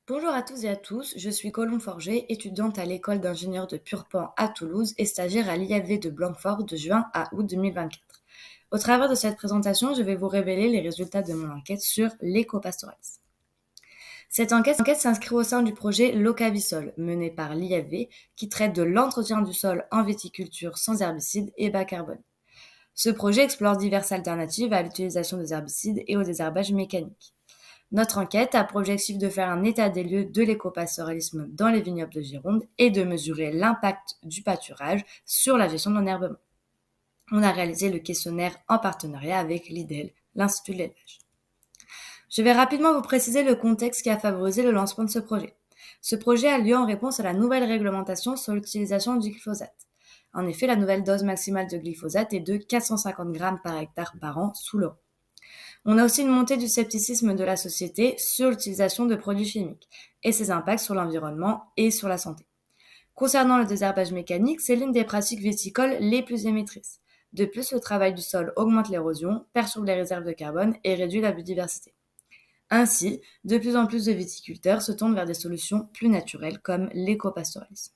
Bonjour à tous et à tous, je suis Colombe Forger, étudiante à l'école d'ingénieurs de Purpan à Toulouse et stagiaire à l'IFV de Blanquefort de juin à août 2024. Au travers de cette présentation, je vais vous révéler les résultats de mon enquête sur l'éco-pastoralisme. Cette enquête s'inscrit au sein du projet Locavissol, mené par l'IFV, qui traite de l'entretien du sol en viticulture sans herbicides et bas carbone. Ce projet explore diverses alternatives à l'utilisation des herbicides et au désherbage mécanique. Notre enquête a pour objectif de faire un état des lieux de l'éco-pastoralisme dans les vignobles de Gironde et de mesurer l'impact du pâturage sur la gestion de l'enherbement. On a réalisé le questionnaire en partenariat avec l'IDEL, l'Institut de l'élevage. Je vais rapidement vous préciser le contexte qui a favorisé le lancement de ce projet. Ce projet a lieu en réponse à la nouvelle réglementation sur l'utilisation du glyphosate. En effet, la nouvelle dose maximale de glyphosate est de 450 grammes par hectare par an sous l'eau. On a aussi une montée du scepticisme de la société sur l'utilisation de produits chimiques et ses impacts sur l'environnement et sur la santé. Concernant le désherbage mécanique, c'est l'une des pratiques viticoles les plus émettrices. De plus, le travail du sol augmente l'érosion, perturbe les réserves de carbone et réduit la biodiversité. Ainsi, de plus en plus de viticulteurs se tournent vers des solutions plus naturelles comme l'éco-pastoralisme.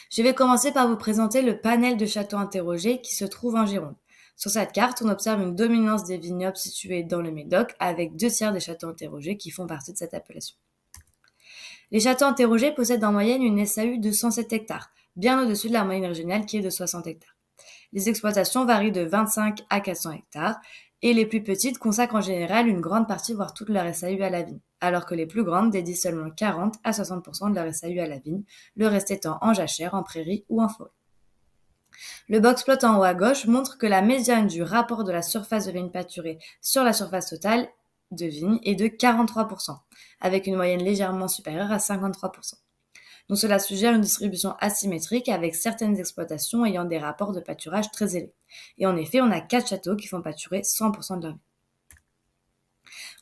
Je vais commencer par vous présenter le panel de châteaux interrogés qui se trouve en Gironde. Sur cette carte, on observe une dominance des vignobles situés dans le Médoc, avec 2 tiers des châteaux interrogés qui font partie de cette appellation. Les châteaux interrogés possèdent en moyenne une SAU de 107 hectares, bien au-dessus de la moyenne régionale qui est de 60 hectares. Les exploitations varient de 25 à 400 hectares, et les plus petites consacrent en général une grande partie, voire toute leur SAU à la vigne, alors que les plus grandes dédient seulement 40 à 60% de leur SAU à la vigne, le reste étant en jachère, en prairie ou en forêt. Le box plot en haut à gauche montre que la médiane du rapport de la surface de vigne pâturée sur la surface totale de vigne est de 43%, avec une moyenne légèrement supérieure à 53%. Donc cela suggère une distribution asymétrique avec certaines exploitations ayant des rapports de pâturage très élevés. Et en effet, on a 4 châteaux qui font pâturer 100% de leur vigne.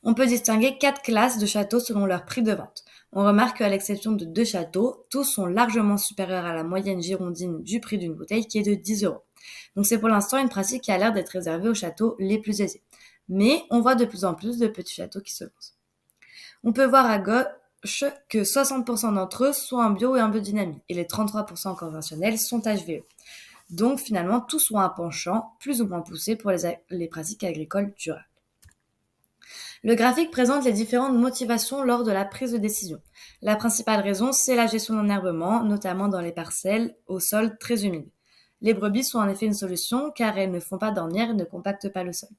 On peut distinguer 4 classes de châteaux selon leur prix de vente. On remarque qu'à l'exception de 2 châteaux, tous sont largement supérieurs à la moyenne girondine du prix d'une bouteille qui est de 10 euros. Donc c'est pour l'instant une pratique qui a l'air d'être réservée aux châteaux les plus aisés. Mais on voit de plus en plus de petits châteaux qui se lancent. On peut voir à gauche que 60% d'entre eux sont en bio et en biodynamie, et les 33% conventionnels sont HVE. Donc finalement, tous ont un penchant plus ou moins poussé pour les pratiques agricoles durables. Le graphique présente les différentes motivations lors de la prise de décision. La principale raison, c'est la gestion de l'enherbement, notamment dans les parcelles au sol très humide. Les brebis sont en effet une solution car elles ne font pas d'ornière et ne compactent pas le sol.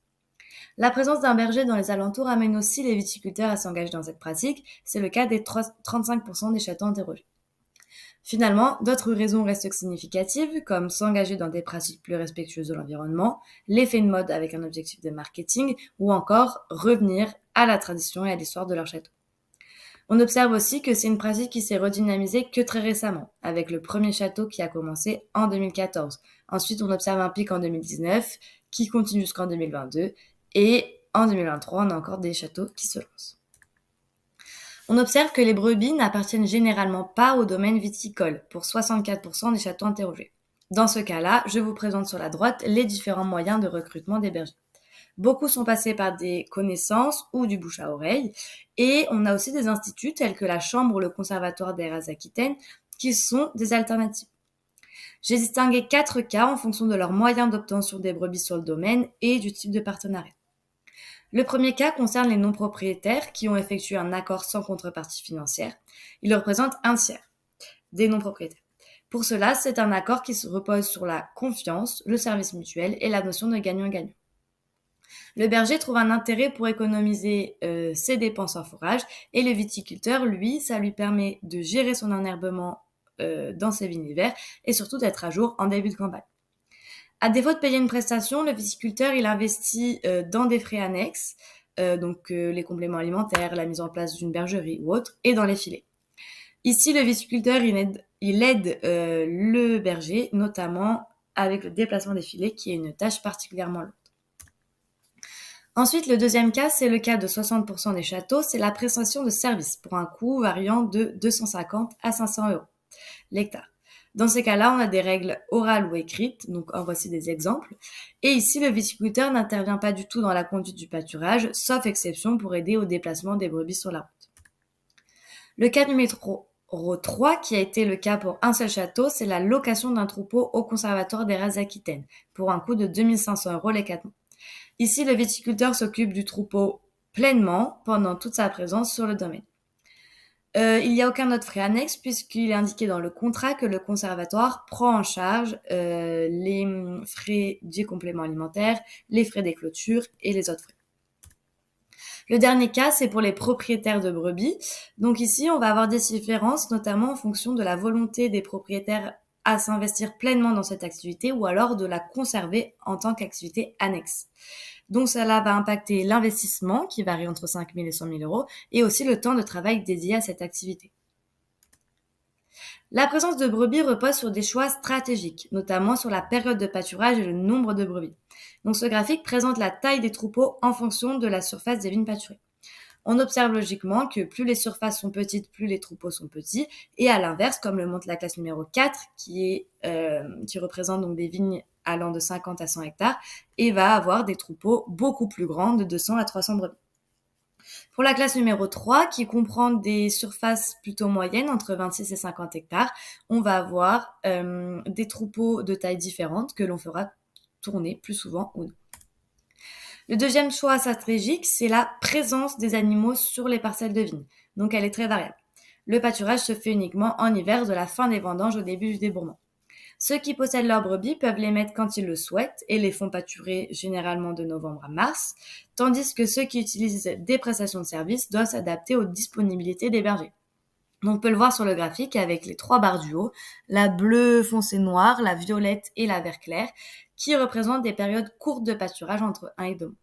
La présence d'un berger dans les alentours amène aussi les viticulteurs à s'engager dans cette pratique, c'est le cas des 35% des châteaux interrogés. Finalement, d'autres raisons restent significatives, comme s'engager dans des pratiques plus respectueuses de l'environnement, l'effet de mode avec un objectif de marketing, ou encore revenir à la tradition et à l'histoire de leur château. On observe aussi que c'est une pratique qui s'est redynamisée que très récemment, avec le premier château qui a commencé en 2014. Ensuite, on observe un pic en 2019, qui continue jusqu'en 2022, et en 2023, on a encore des châteaux qui se lancent. On observe que les brebis n'appartiennent généralement pas au domaine viticole, pour 64% des châteaux interrogés. Dans ce cas-là, je vous présente sur la droite les différents moyens de recrutement des bergers. Beaucoup sont passés par des connaissances ou du bouche à oreille, et on a aussi des instituts tels que la Chambre ou le Conservatoire des races aquitaines qui sont des alternatives. J'ai distingué 4 cas en fonction de leurs moyens d'obtention des brebis sur le domaine et du type de partenariat. Le premier cas concerne les non-propriétaires qui ont effectué un accord sans contrepartie financière. Il représente 1 tiers des non-propriétaires. Pour cela, c'est un accord qui se repose sur la confiance, le service mutuel et la notion de gagnant-gagnant. Le berger trouve un intérêt pour économiser ses dépenses en fourrage et le viticulteur, lui, ça lui permet de gérer son enherbement dans ses vignes d'hiver et surtout d'être à jour en début de campagne. À défaut de payer une prestation, le viticulteur il investit dans des frais annexes, donc les compléments alimentaires, la mise en place d'une bergerie ou autre, et dans les filets. Ici, le viticulteur il aide le berger, notamment avec le déplacement des filets, qui est une tâche particulièrement lourde. Ensuite, le deuxième cas, c'est le cas de 60% des châteaux, c'est la prestation de services pour un coût variant de 250 à 500 euros l'hectare. Dans ces cas-là, on a des règles orales ou écrites, donc en voici des exemples. Et ici, le viticulteur n'intervient pas du tout dans la conduite du pâturage, sauf exception pour aider au déplacement des brebis sur la route. Le cas numéro 3, qui a été le cas pour un seul château, c'est la location d'un troupeau au Conservatoire des races d'Aquitaine, pour un coût de 2 500 € les 4 mois. Ici, le viticulteur s'occupe du troupeau pleinement pendant toute sa présence sur le domaine. Il n'y a aucun autre frais annexe puisqu'il est indiqué dans le contrat que le conservatoire prend en charge les frais du complément alimentaire, les frais des clôtures et les autres frais. Le dernier cas, c'est pour les propriétaires de brebis. Donc ici, on va avoir des différences, notamment en fonction de la volonté des propriétaires à s'investir pleinement dans cette activité ou alors de la conserver en tant qu'activité annexe. Donc cela va impacter l'investissement qui varie entre 5 000 et 100 000 € et aussi le temps de travail dédié à cette activité. La présence de brebis repose sur des choix stratégiques, notamment sur la période de pâturage et le nombre de brebis. Donc ce graphique présente la taille des troupeaux en fonction de la surface des vignes pâturées. On observe logiquement que plus les surfaces sont petites, plus les troupeaux sont petits. Et à l'inverse, comme le montre la classe numéro 4, qui représente donc des vignes allant de 50 à 100 hectares, et va avoir des troupeaux beaucoup plus grands, de 200 à 300 brebis. Pour la classe numéro 3, qui comprend des surfaces plutôt moyennes, entre 26 et 50 hectares, on va avoir des troupeaux de tailles différentes que l'on fera tourner plus souvent ou non. Le deuxième choix stratégique, c'est la présence des animaux sur les parcelles de vignes. Donc elle est très variable. Le pâturage se fait uniquement en hiver, de la fin des vendanges au début du débourrement. Ceux qui possèdent leurs brebis peuvent les mettre quand ils le souhaitent et les font pâturer généralement de novembre à mars, tandis que ceux qui utilisent des prestations de services doivent s'adapter aux disponibilités des bergers. Donc on peut le voir sur le graphique avec les 3 barres du haut, la bleue foncé noire, la violette et la vert clair, qui représentent des périodes courtes de pâturage entre 1 et 2 mois.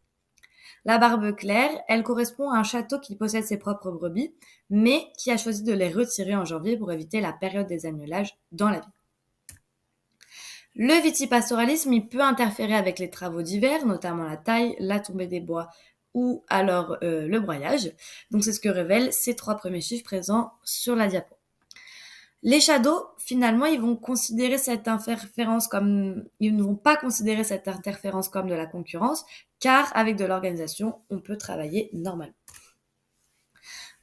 La barbe claire, elle correspond à un château qui possède ses propres brebis, mais qui a choisi de les retirer en janvier pour éviter la période des agnelages dans la ville. Le vitipastoralisme, il peut interférer avec les travaux d'hiver, notamment la taille, la tombée des bois ou alors le broyage. Donc c'est ce que révèlent ces 3 premiers chiffres présents sur la diapo. Les shadows, finalement, ils ne vont pas considérer cette interférence comme de la concurrence, car avec de l'organisation, on peut travailler normalement.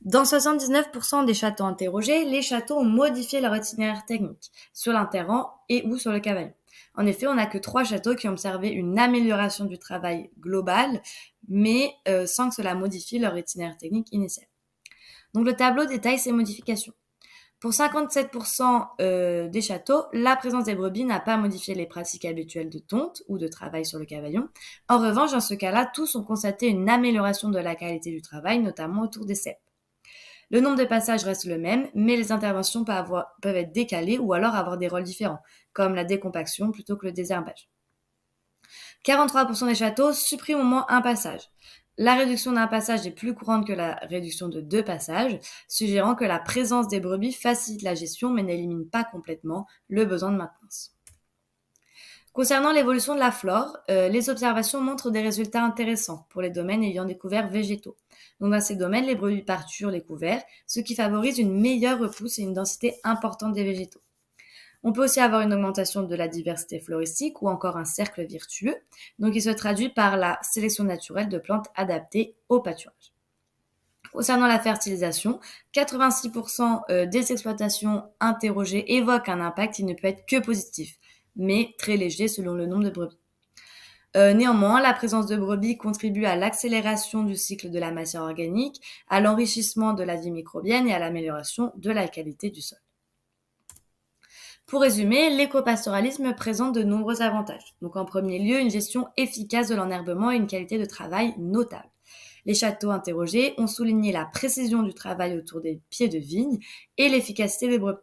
Dans 79% des châteaux interrogés, les châteaux ont modifié leur itinéraire technique sur l'interrant et ou sur le cavalier. En effet, on n'a que 3 châteaux qui ont observé une amélioration du travail global, mais sans que cela modifie leur itinéraire technique initial. Donc le tableau détaille ces modifications. Pour 57% des châteaux, la présence des brebis n'a pas modifié les pratiques habituelles de tonte ou de travail sur le cavaillon. En revanche, dans ce cas-là, tous ont constaté une amélioration de la qualité du travail, notamment autour des ceps. Le nombre de passages reste le même, mais les interventions peuvent être décalées ou alors avoir des rôles différents, comme la décompaction plutôt que le désherbage. 43% des châteaux suppriment au moins un passage. La réduction d'un passage est plus courante que la réduction de 2 passages, suggérant que la présence des brebis facilite la gestion mais n'élimine pas complètement le besoin de maintenance. Concernant l'évolution de la flore, les observations montrent des résultats intéressants pour les domaines ayant des couverts végétaux. Donc dans ces domaines, les brebis parturent les couverts, ce qui favorise une meilleure repousse et une densité importante des végétaux. On peut aussi avoir une augmentation de la diversité floristique ou encore un cercle virtueux, donc il se traduit par la sélection naturelle de plantes adaptées au pâturage. Concernant la fertilisation, 86% des exploitations interrogées évoquent un impact qui ne peut être que positif, mais très léger selon le nombre de brebis. Néanmoins, la présence de brebis contribue à l'accélération du cycle de la matière organique, à l'enrichissement de la vie microbienne et à l'amélioration de la qualité du sol. Pour résumer, l'écopastoralisme présente de nombreux avantages. Donc en premier lieu, une gestion efficace de l'enherbement et une qualité de travail notable. Les châteaux interrogés ont souligné la précision du travail autour des pieds de vigne et l'efficacité des brebis.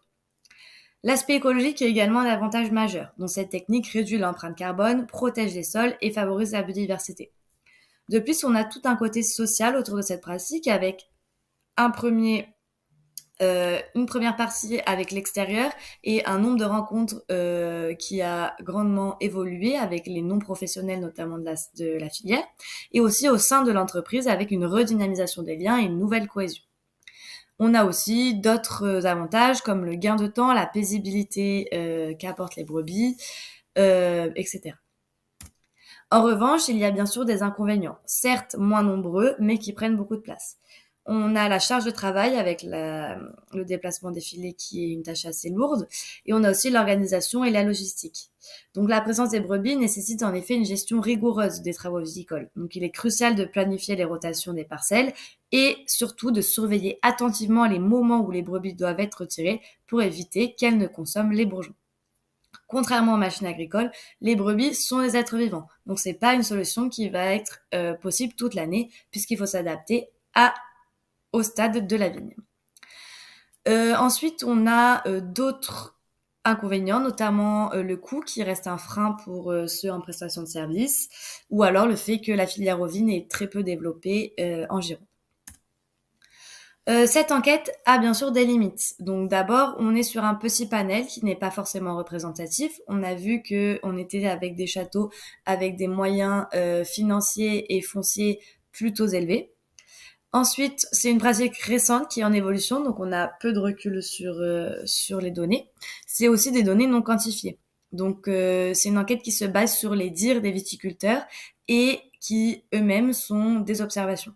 L'aspect écologique est également un avantage majeur, dont cette technique réduit l'empreinte carbone, protège les sols et favorise la biodiversité. De plus, on a tout un côté social autour de cette pratique avec une première partie avec l'extérieur et un nombre de rencontres qui a grandement évolué avec les non-professionnels notamment de la filière et aussi au sein de l'entreprise avec une redynamisation des liens et une nouvelle cohésion. On a aussi d'autres avantages comme le gain de temps, la paisibilité qu'apportent les brebis, etc. En revanche, il y a bien sûr des inconvénients, certes moins nombreux, mais qui prennent beaucoup de place. On a la charge de travail avec le déplacement des filets qui est une tâche assez lourde et on a aussi l'organisation et la logistique. Donc la présence des brebis nécessite en effet une gestion rigoureuse des travaux viticoles. Donc il est crucial de planifier les rotations des parcelles et surtout de surveiller attentivement les moments où les brebis doivent être retirées pour éviter qu'elles ne consomment les bourgeons. Contrairement aux machines agricoles, les brebis sont des êtres vivants. Donc c'est pas une solution qui va être possible toute l'année puisqu'il faut s'adapter au stade de la vigne. Ensuite, on a d'autres inconvénients, notamment le coût qui reste un frein pour ceux en prestation de service, ou alors le fait que la filière ovine est très peu développée en Gironde. Cette enquête a bien sûr des limites. Donc d'abord, on est sur un petit panel qui n'est pas forcément représentatif. On a vu que on était avec des châteaux avec des moyens financiers et fonciers plutôt élevés. Ensuite, c'est une pratique récente qui est en évolution, donc on a peu de recul sur les données. C'est aussi des données non quantifiées. Donc c'est une enquête qui se base sur les dires des viticulteurs et qui eux-mêmes sont des observations.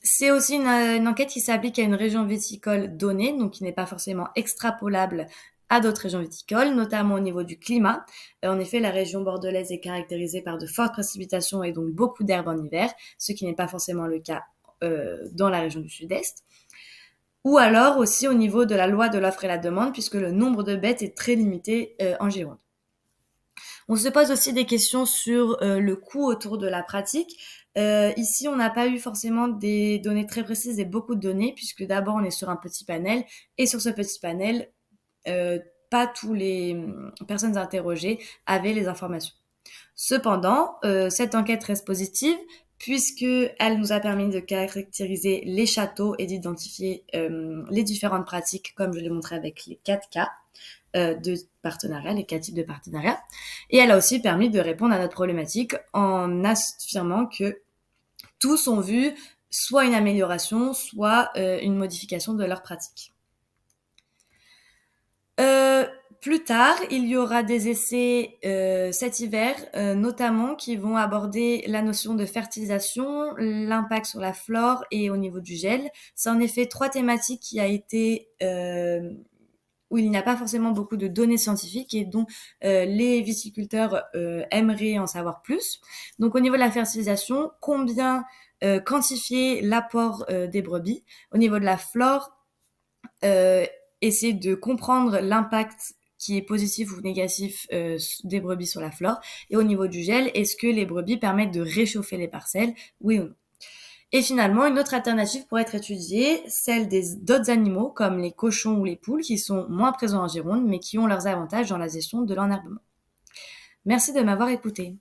C'est aussi une enquête qui s'applique à une région viticole donnée, donc qui n'est pas forcément extrapolable à d'autres régions viticoles, notamment au niveau du climat. En effet, la région bordelaise est caractérisée par de fortes précipitations et donc beaucoup d'herbe en hiver, ce qui n'est pas forcément le cas dans la région du sud-est. Ou alors aussi au niveau de la loi de l'offre et la demande, puisque le nombre de bêtes est très limité en Gironde. On se pose aussi des questions sur le coût autour de la pratique. Ici, on n'a pas eu forcément des données très précises et beaucoup de données, puisque d'abord, on est sur un petit panel, et sur ce petit panel, pas tous les personnes interrogées avaient les informations. Cependant, cette enquête reste positive, puisqu'elle nous a permis de caractériser les châteaux et d'identifier les différentes pratiques, comme je l'ai montré avec les 4 cas de partenariat, les 4 types de partenariat. Et elle a aussi permis de répondre à notre problématique en affirmant que tous ont vu soit une amélioration, soit une modification de leur pratique. Plus tard, il y aura des essais cet hiver, notamment qui vont aborder la notion de fertilisation, l'impact sur la flore et au niveau du gel. C'est en effet 3 thématiques qui a été où il n'y a pas forcément beaucoup de données scientifiques et dont les viticulteurs aimeraient en savoir plus. Donc au niveau de la fertilisation, combien quantifier l'apport des brebis. Au niveau de la flore, essayer de comprendre l'impact qui est positif ou négatif des brebis sur la flore. Et au niveau du gel, est-ce que les brebis permettent de réchauffer les parcelles, oui ou non? Et finalement, une autre alternative pourrait être étudiée, celle d'autres animaux comme les cochons ou les poules qui sont moins présents en Gironde mais qui ont leurs avantages dans la gestion de l'enherbement. Merci de m'avoir écouté.